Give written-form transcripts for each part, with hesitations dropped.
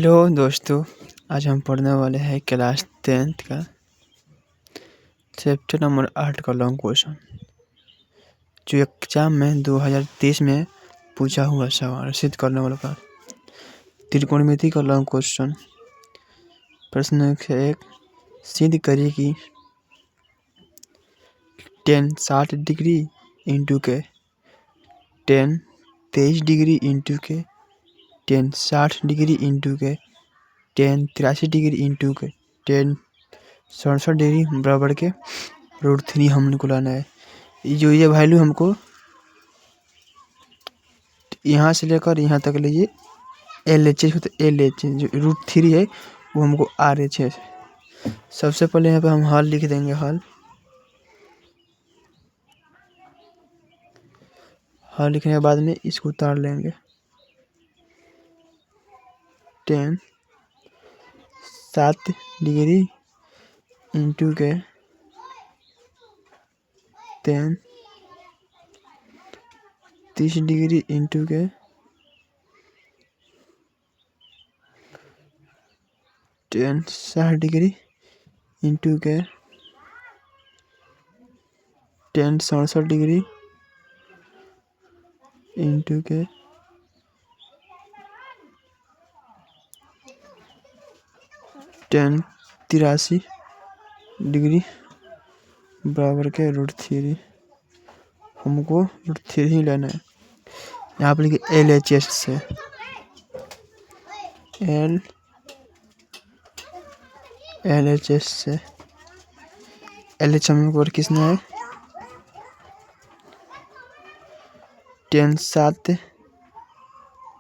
Hello दोस्तों, आज हम पढ़ने वाले हैं क्लास 10th का चैप्टर नंबर 8 का लॉन्ग क्वेश्चन, जो एग्जाम में 2023 में पूछा हुआ सवाल सिद्ध करने वाला का त्रिकोणमिति का लॉन्ग क्वेश्चन। प्रश्न एक, सिद्ध करिए कि tan 60 डिग्री इंटू के tan 23 डिग्री इंटू के tan 60 डिग्री इंटू के tan 83 डिग्री इंटू के tan 67 डिग्री बराबर के √3 हमको लाना है। ये वैल्यू हमको यहाँ से लेकर यहाँ तक लीजिए LHS होता है, LH जो √3 है वो हमको RHS है। सबसे पहले यहाँ पे हम हल लिख देंगे। हल लिखने के बाद में इसको उतार लेंगे। tan 7 डिग्री इंटू के tan 30 डिग्री इंटू के tan 60 डिग्री इंटू के tan 67 डिग्री इंटू के tan 83 डिग्री बराबर के √3 हमको √3 ही लेना है। यहाँ पर लिखिए LHS से LHS से LH हमको किसना है tan 7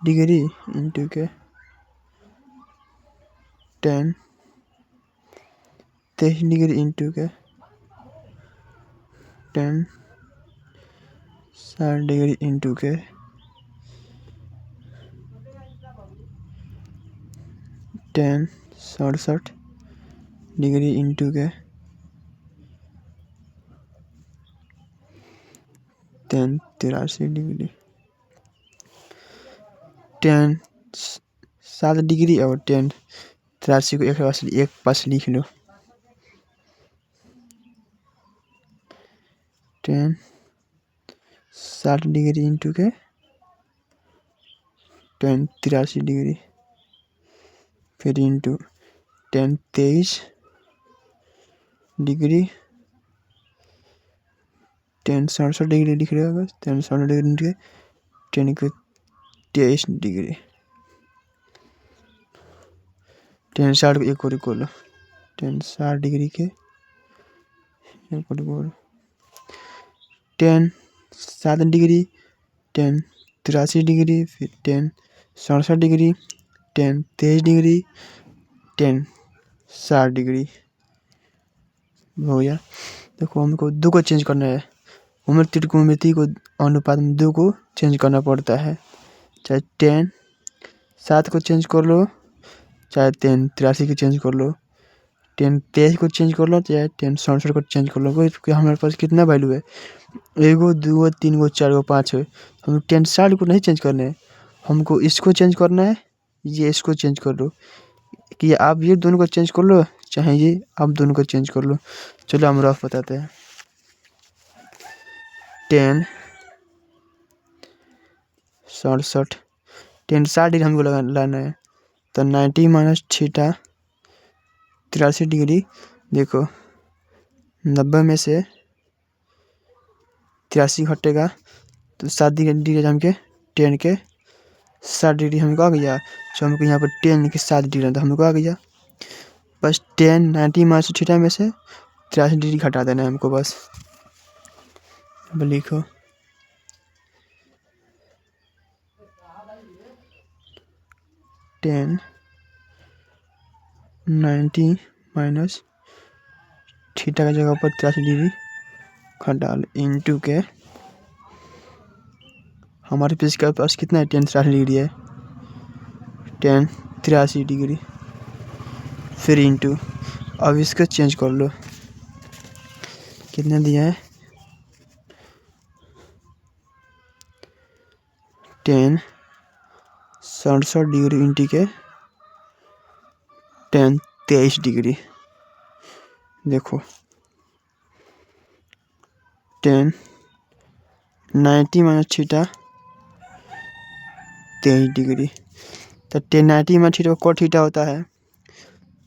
डिग्री इंटू के tan 23 डिग्री इंटू के tan 60 डिग्री इंटू के tan 67 डिग्री इंटू के tan 83 डिग्री। tan 7 डिग्री और tan 83 को एक पास लिख लो। tan 60 डिग्री इंटू के tan 83 डिग्री, फिर into tan 23 degree tan 67 degree लिख रहे हो। tan 67 डिग्री इंटू के tan 23 डिग्री, tan 60 को एक और खोलो। tan 60 डिग्री के एक और खोलो, tan 7 डिग्री tan 83 डिग्री, फिर tan 67 degree tan 23 degree tan 60 degree हो गया। देखो हमको 2 को चेंज करना है। हमें त्रिकोणमिति को अनुपात में 2 को चेंज करना पड़ता है। चाहे tan 7 को चेंज कर लो, चाहे tan 83 को चेंज कर लो, tan 23 को चेंज कर लो, चाहे tan 67 को चेंज कर लो। क्योंकि हमारे पास कितना वैल्यू है, 1 2 3 4 5 है। हम tan 60 को नहीं चेंज करना है, हमको इसको चेंज करना है। ये इसको चेंज कर लो कि आप ये दोनों को चेंज कर लो, चाहे ये आप दोनों को चेंज कर लो। चलो हम रफ बताते हैं। tan 67 tan 60 डिग्री हमको लाना है, तो 90 माइनस थीटा 83 डिग्री। देखो 90 में से 83 घटेगा तो 7 डिग्री हमके tan के 60 डिग्री हमको आ गया। तो हमको यहाँ पर tan के 7 डिग्री तो हमको आ गया। बस tan 90 माइनस थीटा में से 83 डिग्री घटा देना है हमको बस। अब लिखो tan 90 माइनस थीटा का जगह पर 83 डिग्री घटा लो इंटू के हमारे पेज के पास कितना है tan 83 डिग्री है, tan 83 डिग्री, फिर इंटू अब इसको चेंज कर लो। कितना दिया है tan 67 डिग्री इंटू के टेन 23 डिग्री। देखो 10 90 माइनस थीटा 23 डिग्री। तो 10 90 माइनस थीटा को थीटा होता है,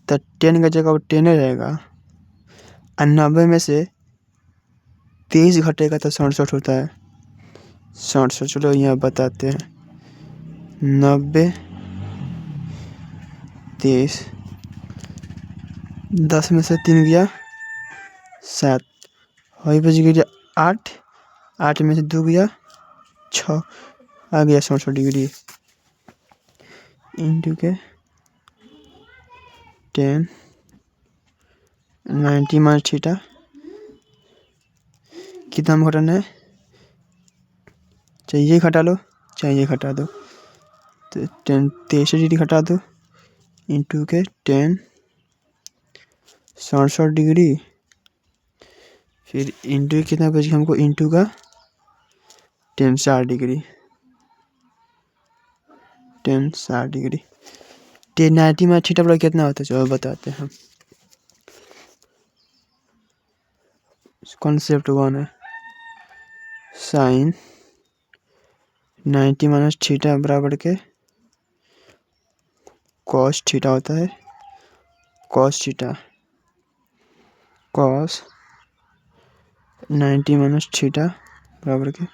तो 10 का जगह 10 रहेगा और 90 में से 23 घटेगा तो 67 होता है। 67 चलो यहाँ बताते हैं। 90 23 10 में से 3 गया 7 वही बच गया 8 8 में से 2 गया 6 आ गया 67 डिग्री इंटू के 10 90 माइनस थीटा कितना में घटाना है, चाहिए घटा लो चाहिए घटा दो, तो 10 23 डिग्री घटा दो इंटू के 10 67 डिग्री, फिर इंटू कितना बच गया हमको इंटू का 10 60 डिग्री 10 60 डिग्री। 10 90 में थीटा बड़ा कितना होता है चलो बताते हैं हम। कॉन्सेप्ट 1 है साइन 90 माइनस थीटा बराबर के कॉस थीटा होता है, cos theta cos 90 minus theta बराबर के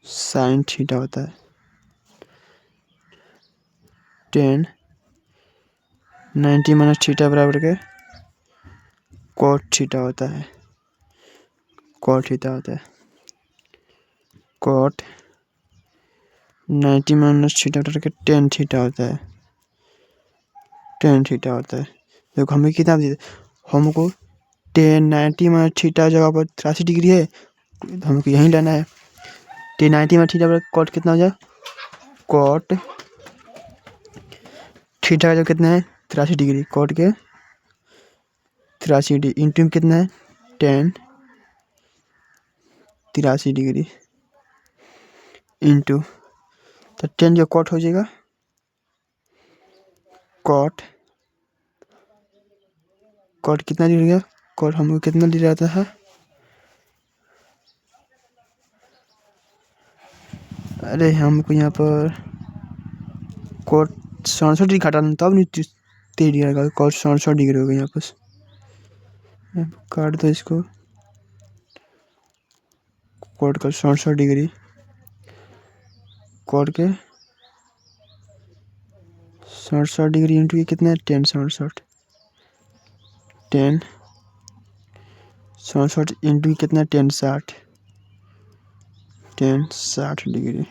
साइन थीटा होता है। 10 90 माइनस थीटा बराबर के कॉट थीटा होता है, कॉट थीटा होता है। कॉट 90 माइनस थीटा बराबर के टेन थीटा होता है, टेन थीटा होता है। देखो हमें कितना दिया, हमको 10 90 माइनस थीटा जगह पर 83 डिग्री है, हमको यहीं लेना है। 10 90 माइनस थीटा बराबर कॉट कितना हो जाए, कॉट थीटा का जो कितना है 83 डिग्री, कॉट के 83 डिग्री इंटू में कितना है 10 83 डिग्री इंटू, तो 10 जो कॉट हो जाएगा कॉट, कॉट कितना डिग्री गया, कॉट हमको कितना डिग्री आता है, अरे हमको यहाँ पर कॉट 67 डिग्री घटाना तब नहीं 23 डिग्री आएगा, कॉट 67 डिग्री हो गई यहाँ पर। काट दो इसको, कॉट का 67 डिग्री, कॉट के 67 डिग्री इंटू ये कितना है 10 67 10 67 इंटू कितना 10 60 10 60 degree.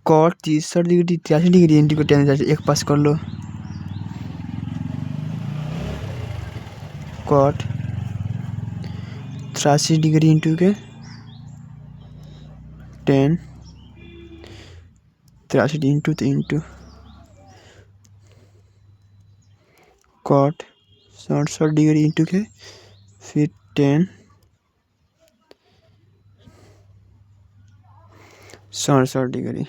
Cot 63 degree 83 degree into को 10 एक पास कर लो, कॉट 83 डिग्री इंटू के 10 83 इंटू तो इंटू कॉट 67 डिग्री इंटू के फिर 10 67 डिग्री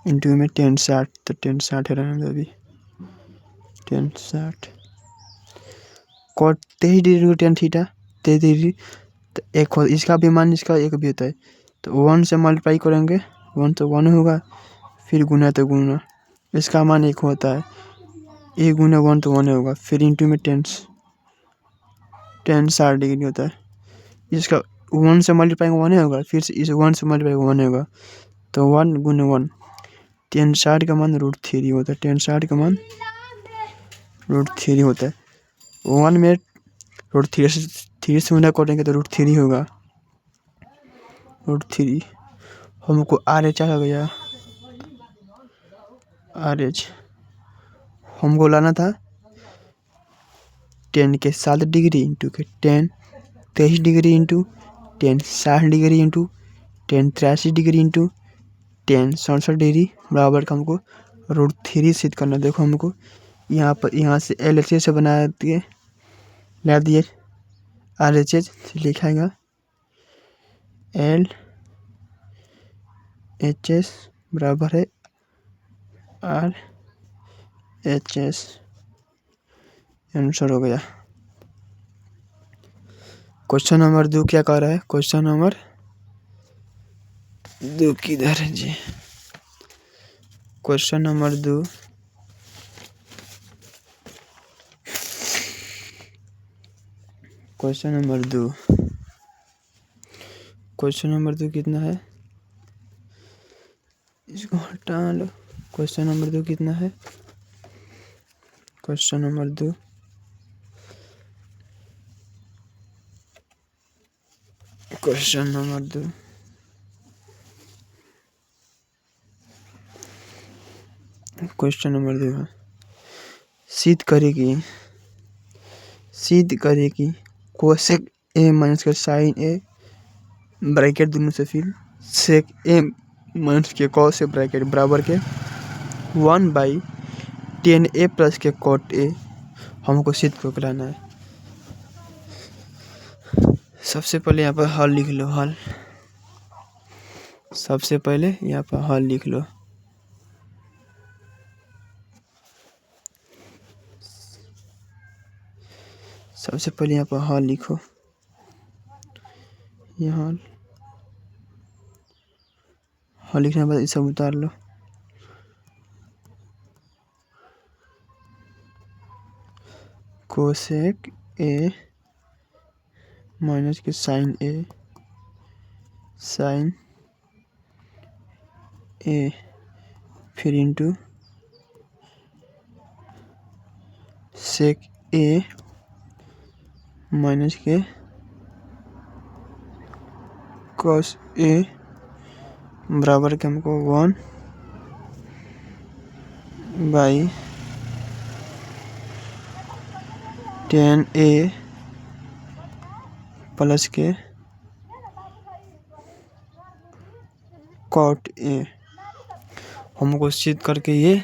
इंटू में 10 60, तो 10 60 रहने दो अभी 10 60 कॉट 23 डिग्री को 10 थीटा 23 डिग्री, तो एक हो इसका भी मान इसका एक भी होता है, तो 1 से मल्टीप्लाई करेंगे 1 तो 1 होगा, फिर गुना तो गुना, इसका मान एक होता है, एक गुना 1 तो 1 होगा, फिर इंटू में 10 60 डिग्री होता है, इसका 1 से मल्टीप्लाई 1 होगा, फिर से इस 1 से मल्टीप्लाई 1 होगा, तो 1 गुना 1 10 60 का मान √3 होता है, 10 60 का मान √3 होता है। 1 में √3 से गुना करेंगे तो √3 होगा, √3 हमको RH आ गया, RH हमको लाना था 10 के 7 डिग्री इंटू के 10 23 degree into 10 60 degree into 10 83 degree into 10 67 degree बराबर का हमको √3 सिद्ध करना। देखो हमको यहाँ पर यहाँ से LHS से बना दिए ला दिए RHS लिखाएगा L एच एस बराबर है आर एच एस। आंसर हो गया। क्वेश्चन नंबर 2 क्या कह रहा है? क्वेश्चन नंबर 2 किधर है जी? क्वेश्चन नंबर 2 क्वेश्चन नंबर 2 कितना है? इसको हटा लो। क्वेश्चन नंबर 2 कितना है? Question number 2 question number 2 question number 2 है सिद्ध करेगी कोसेक ए माइनस के साइन ए ब्रैकेट दोनों से फिर सेक ए माइनस के कॉस ए ब्रैकेट बराबर के 1/10 ए प्लस के कॉट ए हमको सिद्ध को कराना है। सबसे पहले यहाँ पर हल लिख लो। सबसे पहले यहाँ पर हल लिख लो। सबसे पहले यहाँ पर हल लिखो। यहाँ हल लिखने के बाद ये सब उतार लो। कोसेक ए माइनस के साइन ए फिर इंटू सेक ए माइनस के कॉस ए बराबर के हमको 1/10 प्लस के कॉट ए हमको सिद्ध करके ये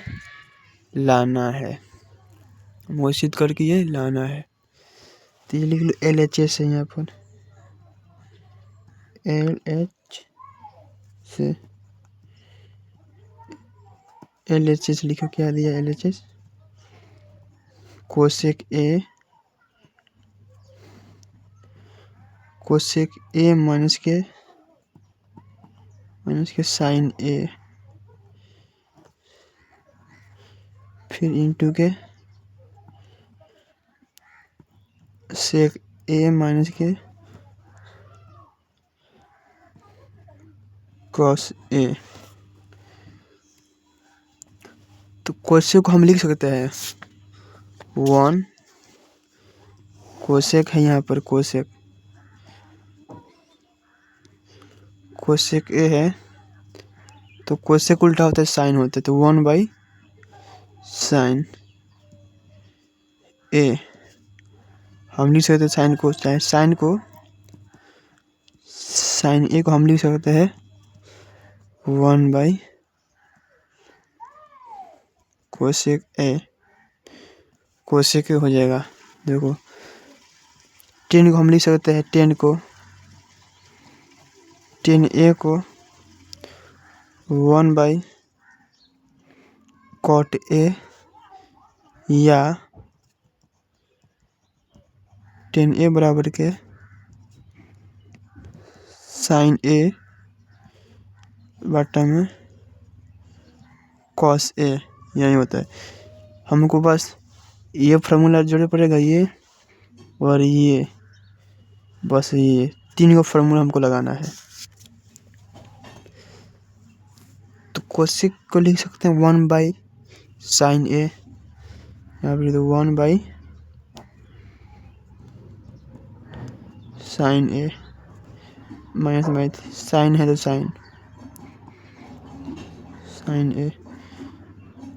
लाना है। तो ये लिख लो LHS है यहाँ पर। LHS लिखो। क्या दिया LHS? कोसेक ए माइनस के साइन ए फिर इंटू के सेक ए माइनस के कॉस ए। तो कोसेक को हम लिख सकते हैं 1 कोसेक है यहाँ पर। कोसेक ए है तो कोसेक उल्टा होता है साइन होता है, तो 1/sin ए हम लिख सकते हैं। साइन ए को हम लिख सकते हैं 1/कोसेक ए। कोसेक ए हो जाएगा। देखो 10 को हम लिख सकते हैं 10 ए को 1/कॉट ए या 10 ए बराबर के साइन ए बटा में कॉस ए यही होता है। हमको बस ये फार्मूला जोड़ना पड़ेगा, ये और ये, बस ये 3 को फार्मूला हमको लगाना है। तो कोसेक को लिख सकते हैं 1/sin ए। यहाँ पर तो 1/sin ए माइनस साइन है तो साइन ए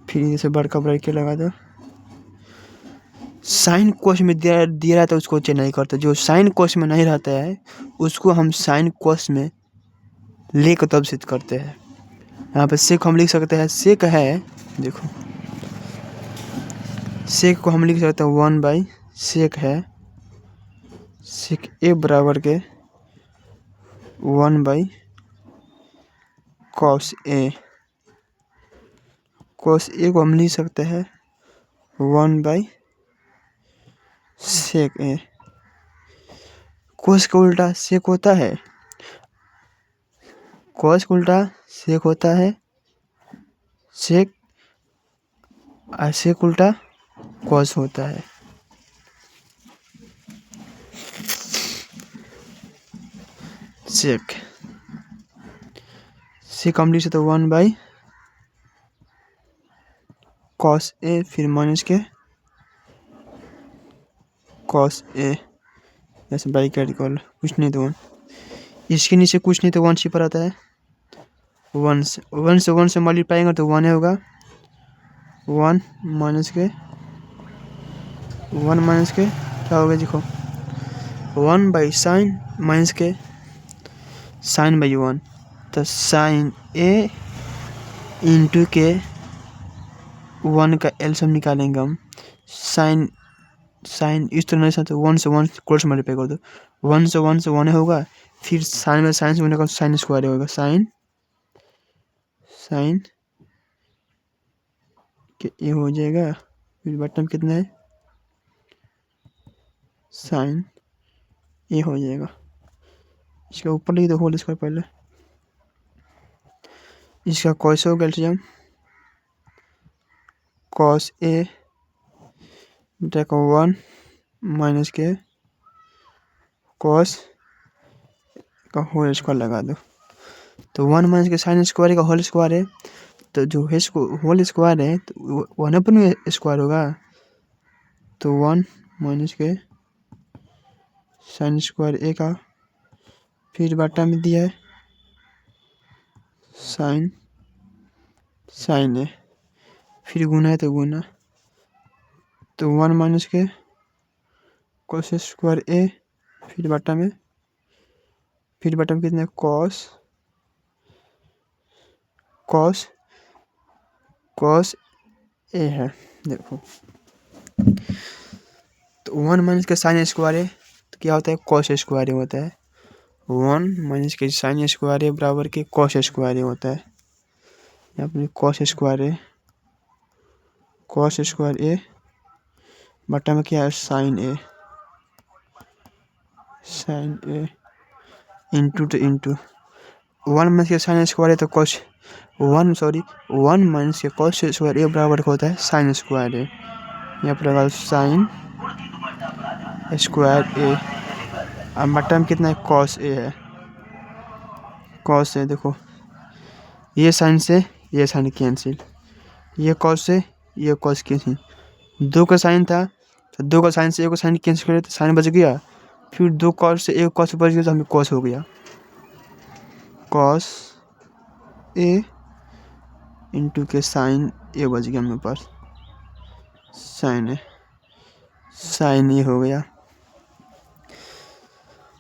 फिर इसे बड़का ब्रैकेट लगा दो। साइन कोस में दिया रहता है उसको चेंज नहीं करते। जो साइन कोस में नहीं रहता है उसको हम साइन कोस में लेकर तब सिद्ध करते हैं। यहाँ पे सेक हम लिख सकते हैं। सेक है, देखो सेक को हम लिख सकते हैं 1/सेक है सेक ए बराबर के 1/cos cos A. Cos A को हम लिख सकते हैं 1/sec ए। कॉस का उल्टा सेक होता है, कॉस का उल्टा सेक होता है, सेक और सेक उल्टा कॉस होता है। सेक हम लिख सकते 1/cos ए, फिर माइनस के cos ए, ऐसे बाई का इक्वल कुछ नहीं तो 1। इसके नीचे कुछ नहीं तो 1 छिपा रहता है। 1 से मल्टीप्लाई कर तो 1 होगा। 1 माइनस के क्या होगा देखो 1/sin माइनस के sin/1, तो sin ए इंटू के 1 का एलसीएम निकालेंगे हम। sin इस तरह से तो 1 से क्रॉस मल्टीप्लाई कर दो, 1 से 1 होगा, फिर साइन में साइन से होने का साइन स्क्वायर होगा, साइन के ये हो जाएगा, फिर बटन कितना है साइन ये हो जाएगा। इसका ऊपर लिख दो होल स्क्वायर पहले, इसका कॉस होगा एलसीएम cos ए देखो 1 माइनस के cos का होल स्क्वायर लगा दो, तो 1 माइनस के साइन स्क्वायर का होल स्क्वायर है, तो जो है होल स्क्वायर है तो 1 अपन स्क्वायर होगा, तो 1 माइनस के साइन स्क्वायर ए का, फिर बटा में दिया है साइन ए, फिर गुना है तो गुना, तो 1 माइनस के cos स्क्वायर ए, फिर बटा में कितना है cos ए है देखो, तो 1 माइनस के साइन स्क्वायर है तो क्या होता है cos स्क्वायर होता है। 1 माइनस के साइन स्क्वायर बराबर के cos स्क्वायर होता है। यहाँ पर cos स्क्वायर ए बटा में क्या है साइन ए इंटू 1 माइनस के साइन स्क्वायर है तो 1 माइनस के cos स्क्वायर ए बराबर होता है साइन स्क्वायर ए। यहाँ पर लगा साइन स्क्वायर ए, अब बटा में कितना है cos ए है, cos ए देखो ये साइन से ये साइन कैंसिल, ये cos से ये cos कैंसिल, 2 का साइन था तो 2 का साइन से 1 का साइन कैंसिल करे तो साइन बच गया, फिर 2 cos से 1 cos बच गया तो हमें cos हो गया, cos ए इंटू के साइन ए बच गया हमारे पास, साइन ए हो गया।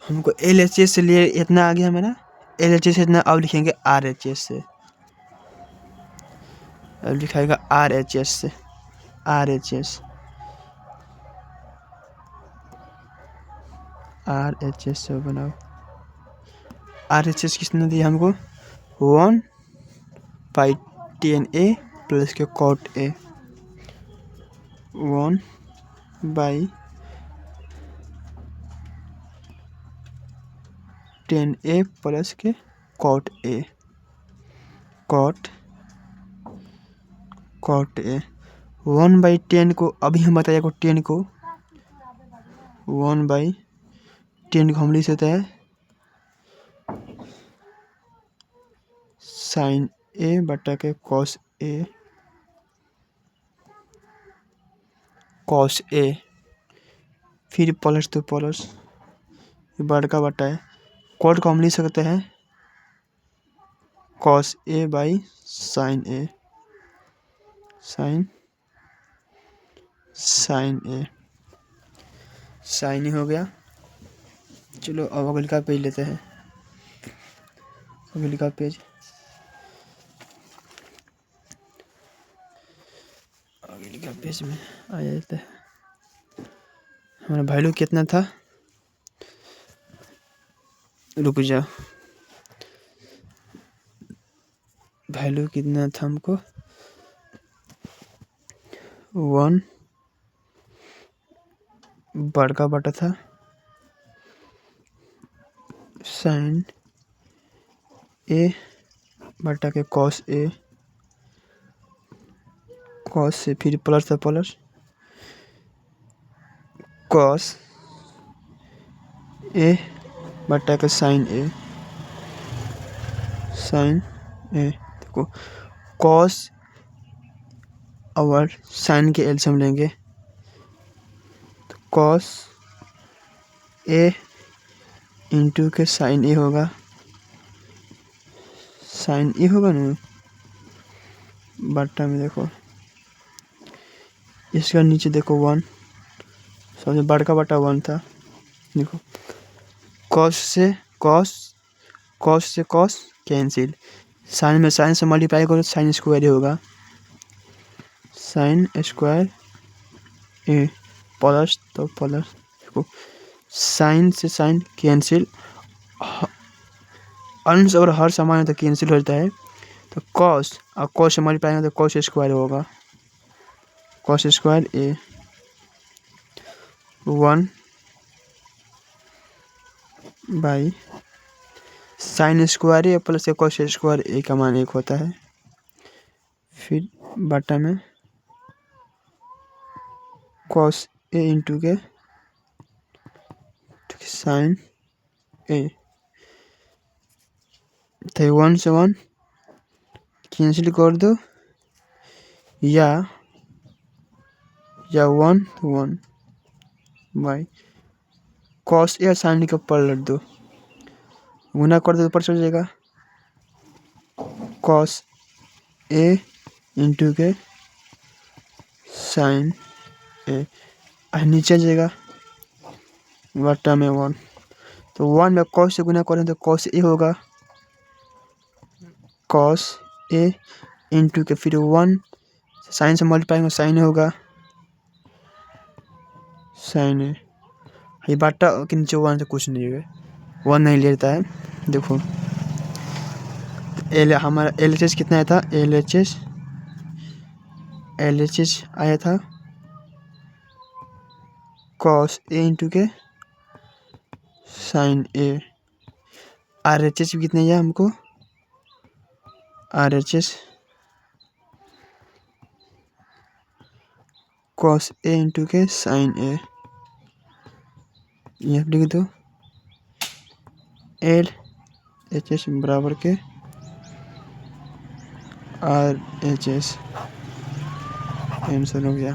हमको LHS से लिए इतना आ गया हमारा, LHS से इतना अब लिखेंगे RHS से, अब लिखाएगा RHS से, RHS से बनाओ। RHS किसने दिया हमको 1/tan A प्लस के cot A, 1/tan A plus के cot A, cot A 1/10 को अभी हम बताया को 10 को 1/10 को हम लिख सकते हैं साइन ए बटा के cos ए, फिर प्लस तो प्लस ये बड़का बटा है, कॉट को हम लिख सकते हैं cos A by sine A, sine ही हो गया। चलो अब अगले का पेज लेते हैं, अगले का पेज में आ जाता है। हमारा वैल्यू कितना था, रुक जाओ वैल्यू कितना था हमको 1 बड़का बटा था साइन ए बटा के कॉस ए, कॉस से फिर प्लस था प्लस कॉस ए बटा के साइन ए, साइन ए देखो कॉस और साइन के एलसीएम लेंगे तो कॉस ए इंटू के साइन ए होगा, साइन ए होगा ना बट्टा में देखो इसका नीचे देखो 1 सबसे बड़का बटा 1 था। देखो कॉस से कॉस कैंसिल, साइन में साइन से मल्टीप्लाई करो साइन स्क्वायर ही होगा, साइन स्क्वायर ए प्लस तो प्लस देखो साइन से साइन कैंसिल, अंश और हर समान है तो कैंसिल हो जाता है तो कॉस और कॉस से मल्टीप्लाई करें तो कॉस स्क्वायर होगा, cos square A 1 by sine square A plus cos square A का मान 1 होता है। फिर बटा में कॉस ए इंटू के साइन ए तो 1 से 1 कैंसिल कर दो या 1 बाई कॉस ए साइन के पलट दो गुना कर दो ऊपर चल जाएगा कॉस ए इंटू के साइन ए नीचे जाएगा बटा में 1 तो 1 में कॉस से गुना करें तो कॉस ए होगा, कॉस ए इंटू के फिर 1 साइन से मल्टीप्लाई साइन होगा, साइन ए ये बाटा के नीचे 1 से कुछ नहीं है 1 नहीं लेता है। देखो हमारा LHS कितना आया था, LHS आया था कॉस ए इंटू के साइन ए, RHS भी कितना है हमको RHS कॉस ए इंटू के साइन ए, यहाँ लिख दो LHS बराबर के RHS आंसर हो गया।